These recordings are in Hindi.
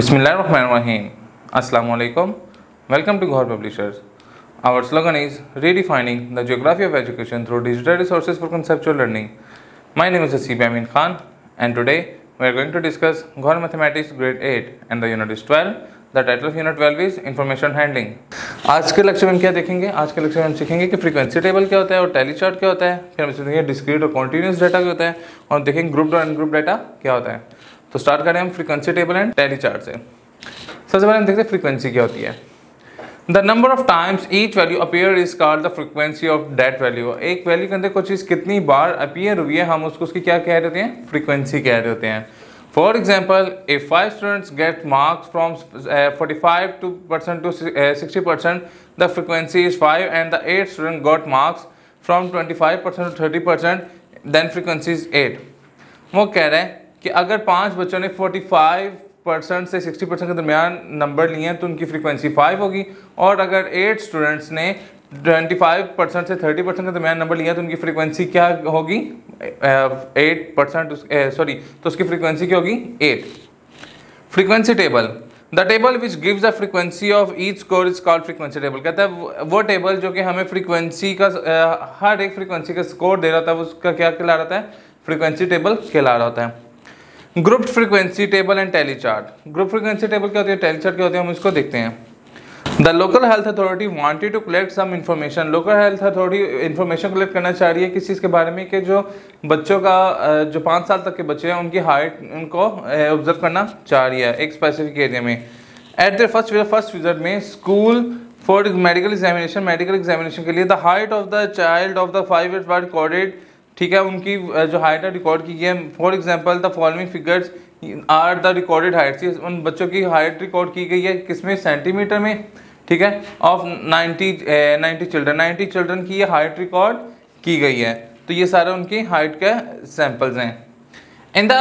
Bismillahirrahmanirrahim. Assalamu alaikum. Welcome to Ghor Publishers. Our slogan is redefining the geography of education through digital resources for conceptual learning. My name is Asib Amin Khan and today we are going to discuss Ghor Mathematics Grade 8 and the Unit is 12. The title of Unit 12 is Information Handling. आज के लेक्चर में हम क्या देखेंगे? आज के लेक्चर में हम सीखेंगे कि फ्रीक्वेंसी टेबल क्या होता है और टैली चार्ट क्या होता है, फिर हम सीखेंगे डिस्क्रीट और कॉन्टिन्यूस डाटा क्या होता है और देखेंगे ग्रुप और अनग्रुप डाटा क्या होता है। तो स्टार्ट करें हम frequency table and tally chart से। सबसे पहले हम देखते हैं फ्रीक्वेंसी क्या होती है। The number of times each value appear is called the frequency of that value. एक वैल्यू के अंदर कोई चीज़ कितनी बार अपीयर हुई है हम उसकी क्या कह रहे होते हैं? फ्रीक्वेंसी कह रहे होते हैं। For example, if 5 students get marks from 45% to 60%, the frequency is 5, and the 8 students got marks from 25% to 30%, then frequency is 8। वो कह रहे हैं कि अगर 5 बच्चों ने 45% से 60% के दरमियान नंबर लिए हैं तो उनकी फ्रीक्वेंसी 5 होगी, और अगर 8 स्टूडेंट्स ने 25% से 30% के दरमियान नंबर लिया तो उनकी फ्रीक्वेंसी क्या होगी? 8%, सॉरी, तो उसकी फ्रीक्वेंसी क्या होगी? 8। Frequency table, the table which gives the frequency of each score is called frequency table. कहता है वो टेबल जो कि हमें फ्रीक्वेंसी का हर एक फ्रीक्वेंसी का स्कोर दे रहा था, उसका क्या कहला रहा था? फ्रीक्वेंसी टेबल कहला रहा होता है। Group frequency table and tally chart. Group frequency table क्या होती है, टैली चार्ट क्या होती है, हम इसको देखते हैं। The local health authority wanted to collect some information. Local health authority information collect करना चाह रही है किस चीज़ के बारे में कि जो बच्चों का जो 5 साल तक के बच्चे हैं उनकी हाइट उनको ऑब्जर्व करना चाह रही है एक स्पेसिफिक एरिया में। एट द फर्स्ट विजिट में स्कूल फॉर मेडिकल एग्जामिनेशन के लिए the height of the child of the 5 years बाद रिकॉर्डेड, ठीक है, उनकी जो हाइट है रिकॉर्ड की गई है। For example, the following figures are the recorded heights. उन बच्चों की हाइट रिकॉर्ड की गई है किसमें? सेंटीमीटर में, ठीक है, ऑफ 90 चिल्ड्रन की ये हाइट रिकॉर्ड की गई है। तो ये सारे उनकी हाइट के सैंपल्स हैं। In the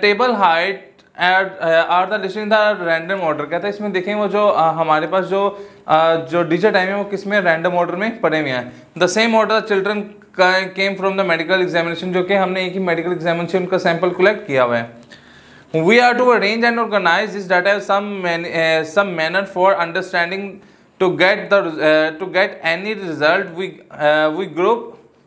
table height are the listed in the random order. कहता है इसमें देखें वो जो हमारे पास जो डिजिट टाइम है वो किसमें? रैंडम ऑर्डर में पड़े हुए हैं। The same order children came from the medical examination, जो कि हमने एक ही मेडिकल एग्जामिनेशन से उनका सैंपल कलेक्ट किया हुआ है। We are to arrange and organize this data some manner for understanding to get any result we group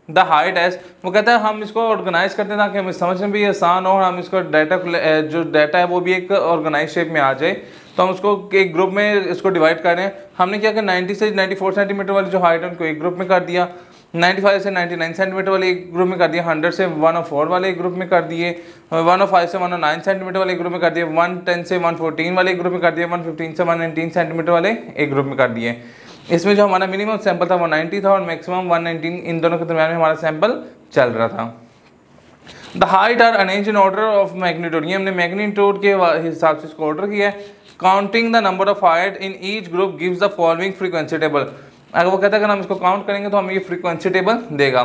the height as। वो कहता है हम इसको ऑर्गेनाइज करते हैं ताकि हमें समझने में भी आसान हो और हम इसको जो डाटा है वो भी एक ऑर्गेनाइज शेप में आ जाए। तो हम उसको एक ग्रुप में इसको डिवाइड कर रहे हैं। हमने क्या किया, 90 से 94 सेंटीमीटर वाली जो हाइट है उनको एक ग्रुप में कर दिया, 95 से 99 सेंटीमीटर वाले एक ग्रुप में कर दिया, 100 से 104 वाले एक ग्रुप में कर दिए, 105 से 109 सेंटीमीटर वाले एक ग्रुप में कर दिए, 110 से 114 वाले एक ग्रुप में कर दिए, 115 से 119 सेंटीमीटर वाले एक ग्रुप में कर दिए। इसमें जो हमारा मिनिमम सैंपल था वो 90 था और मैक्सिमम 119, इन दोनों के दरमियान में हमारा सैंपल चल रहा था। The height are arrange in order of magnitude. ये हमने मैग्नीट्यूड के हिसाब से इसको ऑर्डर किया है। Counting the number of height in each group gives the following frequency table. अगर वो कहता है अगर हम इसको काउंट करेंगे तो हमें ये फ्रीक्वेंसी टेबल देगा।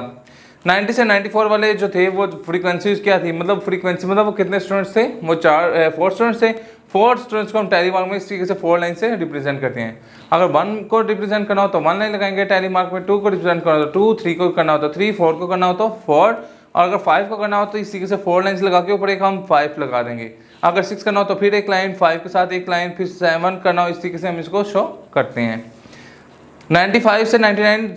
90 से 94 वाले जो थे वो फ्रीक्वेंसीज क्या थी, मतलब फ्रीक्वेंसी मतलब वो कितने स्टूडेंट्स थे? वो 4 स्टूडेंट्स थे। 4 स्टूडेंट्स को हम टैली मार्क में इस तरीके से 4 लाइन से रिप्रेजेंट करते हैं। अगर 1 को रिप्रेजेंट करना हो तो 1 लाइन लगाएंगे टैली मार्क में, 2 को रिप्रेजेंट करना हो तो 2, 3 को करना हो तो 3, 4 को करना हो तो 4, और अगर 5 को करना हो तो इस तरीके से 4 लाइन्स लगा के ऊपर एक हम 5 लगा देंगे। अगर 6 करना हो तो फिर एक लाइन, 5 के साथ एक लाइन, फिर 7 करना हो, इस तरीके से हम इसको शो करते हैं। 95 से 99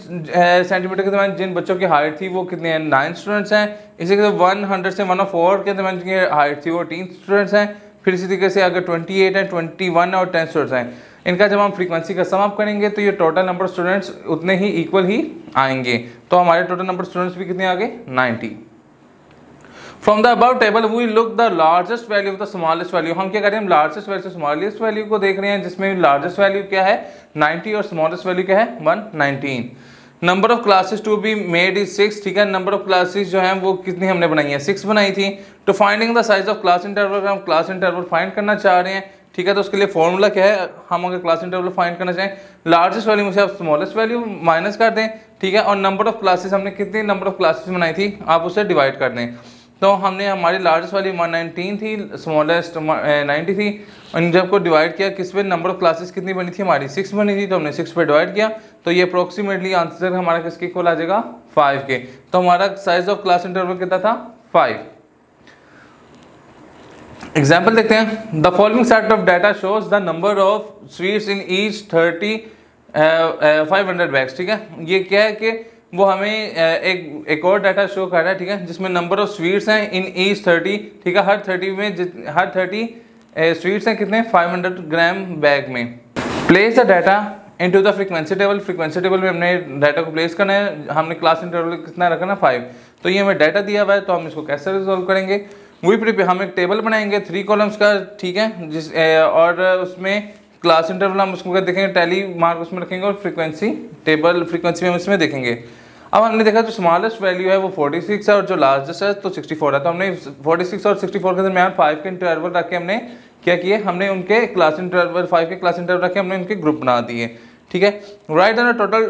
सेंटीमीटर के दरमियान जिन बच्चों की हाइट थी वो कितने हैं? 9 स्टूडेंट्स हैं। इसी तरह 100 से 104 के दरमियान जिनकी हाइट थी वो 3 स्टूडेंट्स हैं। फिर इसी तरीके से अगर 28 है, 21 और 10 स्टूडेंट्स हैं। इनका जब हम फ्रीक्वेंसी का सम अप करेंगे तो ये टोटल नंबर स्टूडेंट्स उतने ही इक्वल ही आएंगे। तो हमारे टोटल नंबर स्टूडेंट्स भी कितने आ गए? 90। From the above table we look the largest value of the smallest value. हम क्या कर रहे हैं? लार्जेस्ट वैल्यू से स्मॉलेस्ट वैल्यू को देख रहे हैं, जिसमें लार्जेस्ट वैल्यू क्या है? 90 और स्मॉलेस्ट वैल्यू क्या है? 119। Number of classes to be made is 6, ठीक है। नंबर ऑफ क्लासेस जो हैं वो कितनी हमने बनाई है? 6 बनाई थी। To finding the size of class interval, हम क्लास इंटरवल फाइंड करना चाह रहे हैं, ठीक है। तो उसके लिए फॉर्मूला क्या है? हम अगर क्लास इंटरवल फाइंड करना चाहें, लार्जेस्ट वैल्यू में से आप स्मॉलेस्ट वैल्यू माइनस कर दें, ठीक है, और नंबर ऑफ क्लासेस हमने कितनी नंबर ऑफ क्लासेस बनाई थी आप उसे डिवाइड कर दें। तो हमने हमारी लार्जेस्ट वैल्यू 119 थी, स्मॉलेस्ट 90 थी, और जब को डिवाइड किया किस पे? नंबर ऑफ क्लासेस कितनी बनी थी हमारी? 6 बनी थी, तो हमने 6 पे डिवाइड किया, तो ये अप्रोक्सीमेटली आंसर हमारा किसके इक्वल आ जाएगा? 5 के। तो हमारा साइज ऑफ क्लास इंटरवल कितना था? 5। एग्जाम्पल देखते हैं। The following set of data shows the number of sweets in each 500 bags. ठीक है, ये क्या है कि वो हमें एक और डाटा शो कर रहा है, ठीक है, जिसमें नंबर ऑफ स्वीट्स हैं इन ईच 30, ठीक है, हर 30 स्वीट्स हैं कितने 500 ग्राम बैग में। Place the data into the frequency table. Frequency table में हमने डाटा को प्लेस करना है, हमने क्लास इंटरवल कितना रखा ना 5, तो ये हमें डाटा दिया हुआ है, तो हम इसको कैसे रिजॉल्व करेंगे। वही प्रिपेयर हम एक टेबल बनाएंगे 3 कॉलम्स का, ठीक है, और उसमें क्लास इंटरवल हम उसको देखेंगे, टैली मार्क उसमें रखेंगे और फ्रीक्वेंसी टेबल फ्रीक्वेंसी में उसमें देखेंगे। अब हमने देखा जो स्मॉलेस्ट वैल्यू है वो 46 है और जो लार्जेस्ट है तो 64 है, तो हमने 46 और 64 के दरमियान 5 के इंटरवल रख के हमने क्या किए, हमने उनके क्लास इंटरवल 5 के क्लास इंटरवल रख के हमने उनके ग्रुप बना दिए। ठीक है, write down total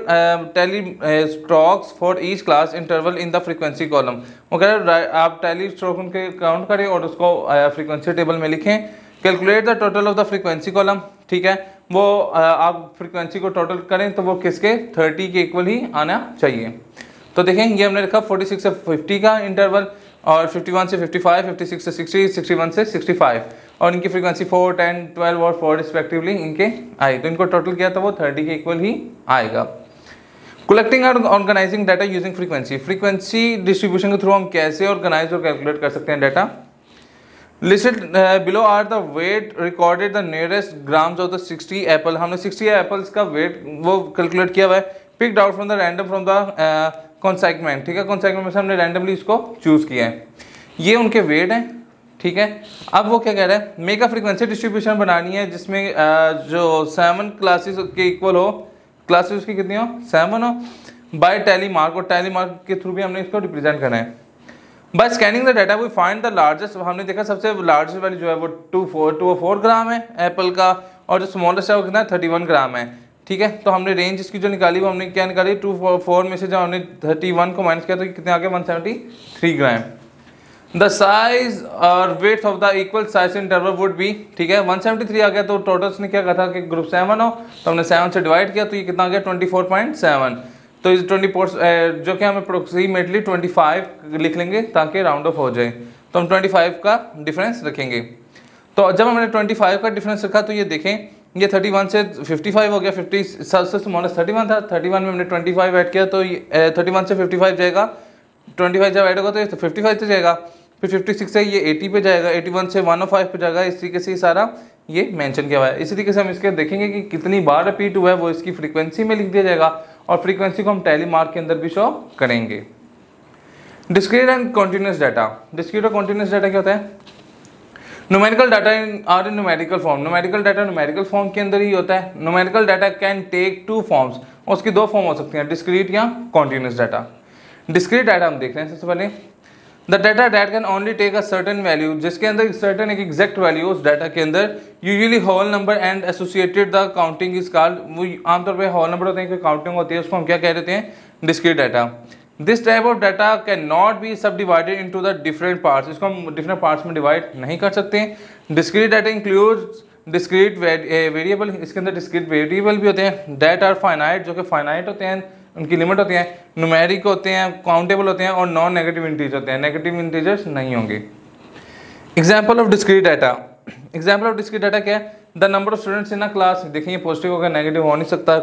tally strokes for each class interval in the frequency column. वो कह रहे हैं आप टैली स्ट्रोक उनके काउंट करें और उसको फ्रीक्वेंसी टेबल में लिखें। Calculate the total of the frequency column. ठीक है, वो आप फ्रीक्वेंसी को टोटल करें तो वो किसके 30 के इक्वल ही आना चाहिए। तो देखें ये हमने रखा 46 से 50 का इंटरवल और 51 से 55, 56 से 60, 61 से 65 और इनकी फ्रीक्वेंसी 4, 10, 12 और 4 रिस्पेक्टिवली इनके आई, तो इनको टोटल किया तो वो 30 के इक्वल ही आएगा। कलेक्टिंग और organising data using frequency. Frequency distribution के थ्रू हम कैसे ऑर्गेनाइज और कैलकुलेट कर सकते हैं data. Listed below are the weight recorded the nearest grams of the 60 apple. हमने 60 एप्पल्स का वेट वो कैलकुलेट किया हुआ है। Picked out from the random from the consignment. ठीक है, कॉन्साइगमेंट में से हमने रैंडमली इसको चूज किया है, ये उनके वेट हैं। ठीक है, अब वो क्या कह रहा है, मेक अ फ्रीक्वेंसी डिस्ट्रीब्यूशन बनानी है जिसमें जो 7 क्लासेस के इक्वल हो, क्लासेस उसकी कितनी हो 7 हो, बाय टैली मार्क, और टैली मार्क के थ्रू भी हमने इसको रिप्रेजेंट करना है। By scanning the data we find the largest. हमने देखा सबसे लार्जेस्ट वैल्यू जो है वो 204 ग्राम है एप्पल का, और जो स्मॉलेस्ट है वो कितना 31 ग्राम है। ठीक है, तो हमने रेंज इसकी जो निकाली वो हमने क्या निकाली 204 में से जब हमने 31 को माइनस किया तो कितने आ गए 173 ग्राम। द साइज और weight of the equal size interval would be. ठीक है, 173 आ गया, तो टोटल्स ने क्या कहा था कि ग्रुप 7 हो, तो हमने 7 से डिवाइड किया तो ये कितना आ गया 24.7। तो इस 24 जो कि हम अप्रोक्सीमेटली 25 लिख लेंगे ताकि राउंड ऑफ हो जाए, तो हम 25 का डिफरेंस रखेंगे। तो जब हमने 25 का डिफरेंस रखा तो ये देखें ये 31 से 55 हो गया, 50 सबसे स्मॉलेस्ट 31 था, 31 में हमने 25 ऐड किया तो 31 से 55 जाएगा, 25 जब ऐड होगा तो ये 55 से जाएगा, फिर 56 से ये 80 पे जाएगा, 81 से 105 पे जाएगा। इस तरीके से ये सारा ये मेंशन किया हुआ है। इसी तरीके से हम इसके देखेंगे कि कितनी बार रिपीट हुआ है वो इसकी फ्रीक्वेंसी में लिख दिया जाएगा और फ्रीक्वेंसी को हम टैली मार्क के अंदर भी शो करेंगे। Discrete and continuous data. Discrete और कॉन्टिन्यूस डाटा क्या होता है, numerical data are in numerical form. Numerical data numerical form के अंदर ही होता है। Numerical data can take 2 forms, उसकी 2 फॉर्म हो सकती हैं, डिस्क्रीट या कॉन्टिन्यूस डाटा। डिस्क्रीट डाटा हम देख रहे हैं सबसे पहले, the data that can only take a certain value, जिसके अंदर सर्टेन एक एग्जैक्ट वैल्यू उस डाटा के अंदर, usually whole number and associated the counting is called. वो आमतौर पे होल नंबर होते हैं, कोई काउंटिंग होती है, उसको हम क्या कह देते हैं discrete data. This type of data can not be subdivided into the different parts, इसको हम डिफरेंट पार्ट्स में डिवाइड नहीं कर सकते। Discrete data includes discrete variable, इसके अंदर डिस्क्रीट वेरिएबल भी होते हैं, दैट आर फाइनाइट, जो कि फाइनाइट होते हैं, उनकी लिमिट होती है, न्यूमेरिक होते हैं, काउंटेबल होते हैं और नॉन नेगेटिव इंटीजर होते हैं, नेगेटिव इंटीजर्स नहीं होंगे। Example of discrete data. Example of discrete data क्या है, the number of students in a class, देखिए पॉजिटिव होगा नेगेटिव हो नहीं सकता,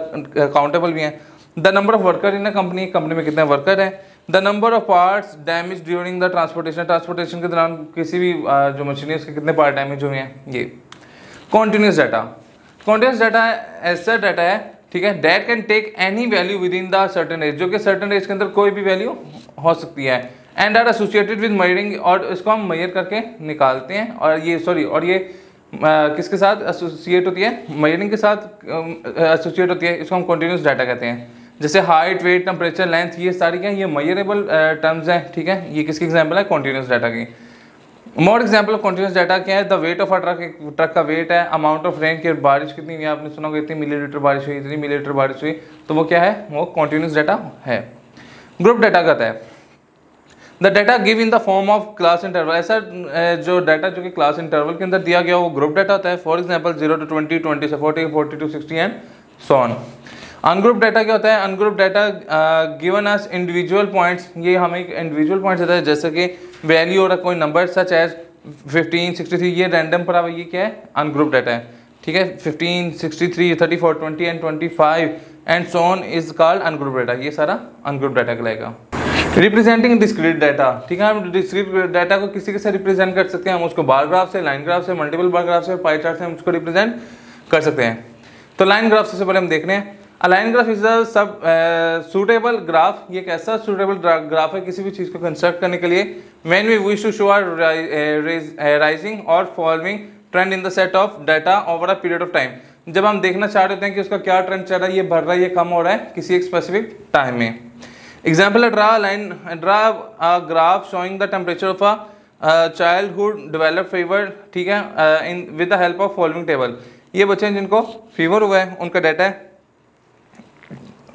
काउंटेबल भी है। The number of worker in a company, company में कितने वर्कर है। The number of parts damage during the transportation, transportation के दौरान किसी भी जो मशीन है उसके कितने पार्ट डैमेज हुए हैं। ये कॉन्टिन्यूस डाटा। कॉन्टिन्यूस डाटा ऐसा डाटा है, ठीक है, that can take any value within the certain range, जो कि सर्टेन रेंज के अंदर कोई भी वैल्यू हो सकती है, and are associated with measuring, और इसको हम मेजर करके निकालते हैं। और ये और ये किसके साथ एसोसिएट होती है, मेजरिंग के साथ एसोसिएट होती है, इसको हम कॉन्टिन्यूस डाटा कहते हैं। जैसे हाइट, वेट, टेम्परेचर, लेंथ, ये सारी क्या ये मेजरेबल टर्म्स हैं। ठीक है, ये किसकी एग्जाम्पल है कॉन्टिन्यूस डाटा की। More example of continuous data क्या है, the weight of a truck, truck का वेट है, अमाउंट ऑफ रेन की बारिश कितनी हुई, आपने सुना होगा इतनी मिलीलीटर बारिश हुई, इतनी मिलीलीटर बारिश हुई, तो वो क्या है वो कॉन्टिन्यूस डाटा है। ग्रुप डाटा कहता है the data give in the form of class interval, ऐसा जो डाटा जो कि क्लास इंटरवल के अंदर दिया गया वो ग्रुप डाटा होता है। फॉर एग्जाम्पल 0 to 20, 20 से 40, 40 to 60 and so on. Ungroup data क्या होता है, ungroup data given as individual points, ये हमें इंडिविजुअल पॉइंट्स देता है, जैसे कि वैल्यू और कोई नंबर सच एज 1563 ये रैंडम पड़ा हुआ, ये क्या है, अनग्रुप डाटा है, ठीक है। 15, 63, 34, 20 and 25 and so on is called ungroup data, ये सारा अनग्रुप डाटा कहलाएगा। रिप्रेजेंटिंग डिस्क्रीट डाटा, ठीक है, हम डिस्क्रीट डाटा को किसी के साथ रिप्रेजेंट कर सकते हैं, हम उसको बार ग्राफ से, लाइन ग्राफ से, मल्टीपल बार ग्राफ से, पाई चार्ट से हम उसको रिप्रेजेंट कर सकते हैं। तो लाइन ग्राफ सबसे पहले हम देख रहे हैं। A line graph is a सब सूटेबल ग्राफ, ये एक ऐसा सूटेबल ग्राफ है किसी भी चीज़ को कंस्ट्रक्ट करने के लिए। When we wish to show are rising और following trend in the set of data over a period of time, जब हम देखना चाह रहे हैं कि उसका क्या ट्रेंड चल रहा है, ये बढ़ रहा है, ये कम हो रहा है किसी एक स्पेसिफिक टाइम में। Example, draw a graph showing the temperature of a childhood develop fever, ठीक है, in with the help of following table. ये बच्चे हैं जिनको फीवर हुआ है, उनका डाटा है।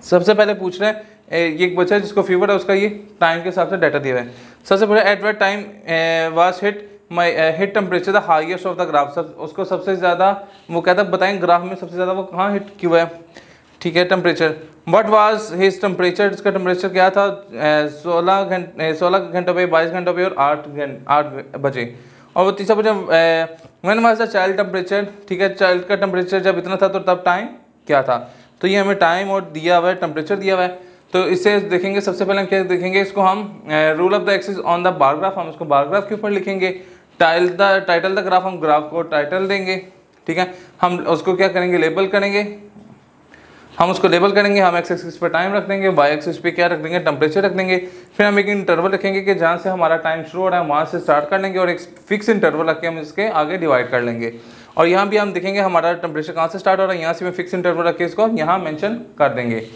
सबसे पहले पूछ रहे हैं, ये एक बच्चा है जिसको फीवर है, उसका ये टाइम के हिसाब से डाटा दिया हुआ है। सबसे पहले at what time was hit temperature the highest of the graph, उसको सबसे ज़्यादा वो कहता है बताएं ग्राफ में सबसे ज़्यादा वो कहाँ हिट क्यों है, ठीक है, temperature. What was his temperature, इसका टेम्परेचर क्या था 16 घंटों पे, 22 घंटों पे और 8 बजे। और वो तीसरा बच्चा when was the child temperature, ठीक है, चाइल्ड का टेम्परेचर जब इतना था तो तब टाइम क्या था। तो ये हमें टाइम और दिया हुआ है, टेम्परेचर दिया हुआ है। तो इससे देखेंगे, सबसे पहले हम क्या देखेंगे, इसको हम rule of the axis on the bar graph, हम इसको बार ग्राफ के ऊपर लिखेंगे। टाइटल द ग्राफ, हम ग्राफ को टाइटल देंगे, ठीक है। हम उसको क्या करेंगे, लेबल करेंगे, हम उसको लेबल करेंगे, हम एक्स एक्सिस पे टाइम रख देंगे, वाई एक्सिस पे क्या रख देंगे, टेम्परेचर रख देंगे। फिर हम एक इंटरवल रखेंगे कि जहाँ से हमारा टाइम शुरू हो रहा है वहाँ से स्टार्ट कर लेंगे और एक फिक्स इंटरवल रख के हम इसके आगे डिवाइड कर लेंगे। और यहाँ भी हम देखेंगे हमारा टेम्परेचर कहाँ से स्टार्ट हो रहा है, यहाँ से मैं फिक्स इंटरवल रख के इसको यहाँ मेंशन कर देंगे।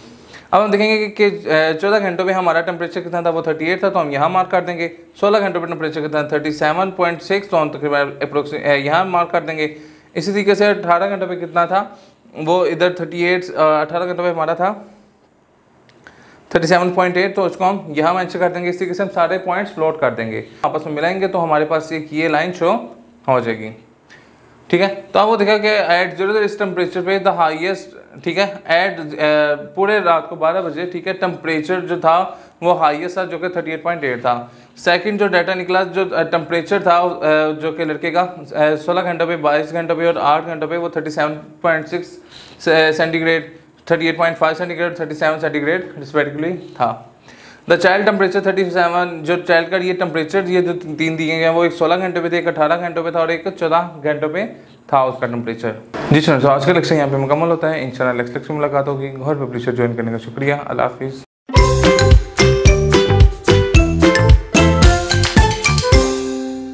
अब हम देखेंगे कि 14 घंटों में हमारा टेम्परेचर कितना था, वो 38 था, तो हम यहाँ मार्क कर देंगे। 16 घंटों पर टेम्परेचर कितना, 37.6, तो हम तकरीबन अप्रोक्सीमेट यहाँ मार्क कर देंगे। इसी तरीके से 18 घंटों पे कितना था, वो इधर 18 घंटों पे हमारा था 37.8, तो उसको हम यहाँ मेंशन कर देंगे। इस तरीके से हम सारे पॉइंट्स प्लॉट कर देंगे, आपस में मिलाएंगे तो हमारे पास एक ये लाइन शो हो जाएगी, ठीक है। तो अब वो देखा कि एट 0 इस टेम्परेचर पे द हाईएस्ट, ठीक है, एट पूरे रात को 12 बजे, ठीक है, टेम्परेचर जो था वो हाईएस्ट था जो कि 38.8 था। सेकंड जो डाटा निकला, जो टेम्परेचर था जो कि लड़के का 16 घंटों पे, 22 घंटों पे और 8 घंटों पे, वो 37.6 सेंटीग्रेड, 38.5 सेंटीग्रेड, 37 सेंटीग्रेड रिस्पेक्टिवली था। द चाइल्ड टेम्परेचर 37, जो चाइल्ड का ये टेम्परेचर, ये जो तीन दिए गए हैं, वो एक 16 घंटों पे थे, एक 18 घंटों पे था और एक 14 घंटों पे था उसका टेम्परेचर। जी सर, तो आज का लेक्चर यहाँ पे मुकम्मल होता है। इंशाल्लाह नेक्स्ट लेक्चर में मुलाकात होगी। गौहर पब्लिशर ज्वाइन करने का शुक्रिया। अल्लाह हाफिज़।